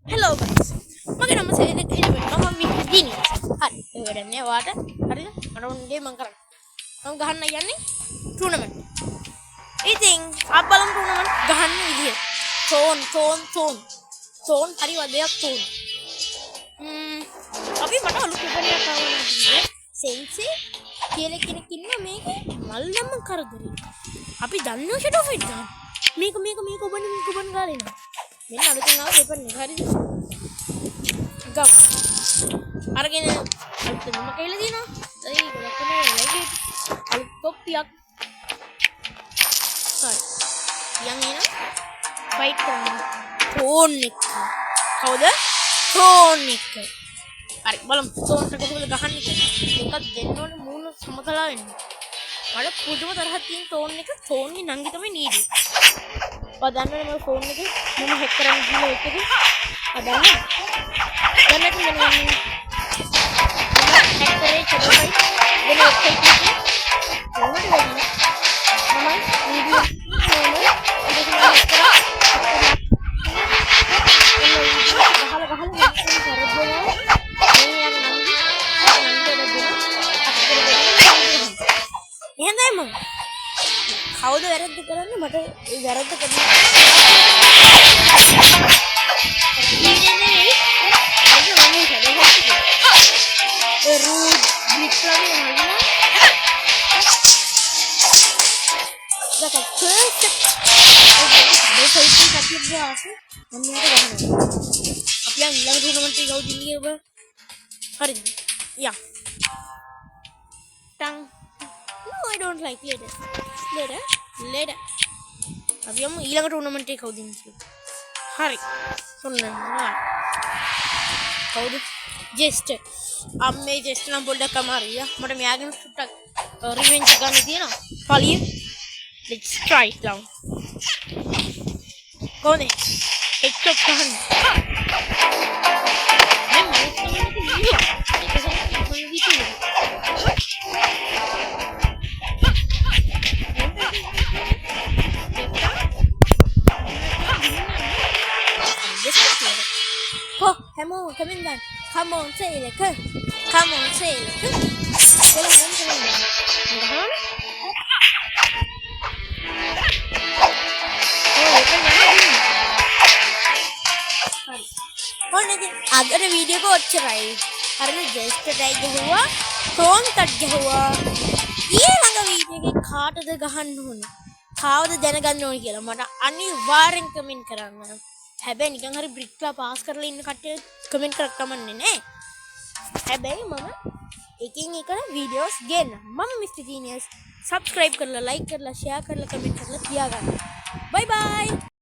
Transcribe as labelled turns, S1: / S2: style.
S1: Hello guys. මගේ නම සේලක ඉලවෙන්න මම මේ ජීනියස්. හරි. ඒ වැඩන්නේ වාට හරිද? මට උන්ගේ මම කරන්නේ. මම ගහන්න යන්නේ ටූර්නමන්ට්. ඉතින් අපලම් ටූර්නමන්ට් ගහන්න විදිය. තෝන් හරි වදයක් තෝන්. අපි මට අලුත් උපරියක් ආවනේ. සෙන්සි කියලා කෙනෙක් ඉන්නවා මේකේ මල්ලම්ම කරදරේ. අපි දන්නව ෂඩෝ ෆයිට් ගන්න. මේක ඔබන් ගාලා එනවා. මෙන්න අලුතෙන් ආව වෙපන් එක හරිද? ගම්. අරගෙන අලුතෙන් මම කියලා දිනවා. ඒ ගොඩක් නේ ලයිට් අලුත් කොප්පියක්. හරි. යන් එන ෆයිට් කරන්න. ෆෝන් එක. කවුද? ෆෝන් එක. හරි බලමු ෆෝන් එක කොහොමද ගහන්නේ කියලා. එකක් දෙන්න ඕනේ මූණ සමතලා වෙන්න. මට පුදුම තරහක් තියෙන ෆෝන් එක ෆෝන්ගේ නංගි තමයි නීඩි. පදන්නේ මම ෆෝන් එකේ මම හැක් කරන්න ගිහලා එකද පදන්නේ දැනට මම හැක් කරේ චලෝයි වෙන වෙබ්සයිට් එකේ ඕනට වෙන්නේ මම වීඩියෝ ඒක මම හැක් කරා කවුද වැරද්ද කරන්නේ මට ඒ වැරද්ද කරන්නේ ඒ රූඩ් ග්ලිට්ලරි නේද දැක ෆස්ට් මේ සයිට් එක අපිට ආසෙ මම මේක ගහනවා අපි ළඟ ටූර්නමන්ට් එක ගව් දින්නේ ඔබ හරිද යා ටං no I don't like later අපි යමු ඊළඟ ටූර්නමන්ට් එක කවුද ඉන්නේ හරි සොන්නනවා කවුද ජෙස්ටර් අම්මේ ජෙස්ටර් නම් පොඩ්ඩක් අමාරුයි මට මෙයාගෙන සුට්ටක් රිවෙන්ජ් ගන්න තියෙනවා පලිය let's try it down කොහොනේ එක්ක ගන්න Come on, come in then. Come on, say it. Come on, say it. Come on. අදට වීඩියෝ එක ඔච්චරයි. හරිද? ජස්ට් ටැග් ගහුවා, ෆෝන් කට් ගහුවා. ඊළඟ වීඩියෝ එකේ කාටද ගහන්න ඕනේ? කාවද දැනගන්න ඕනේ කියලා මට අනිවාර්යෙන් කමෙන්ට් කරන්න. හැබැයි නිකන් හරි බ්‍රික්ලා පාස් කරලා ඉන්න කට්ටිය කමෙන්ට් කරක් කමන්නේ නෑ. හැබැයි මම එකින් එකට වීඩියෝස් ගේන්න. මම මිස්ටර් ජීනියස්. සබ්ස්ක්‍රයිබ් කරලා, ලයික් කරලා, ෂෙයා කරලා, කමෙන්ට් කරලා තියාගන්න. බයි බයි.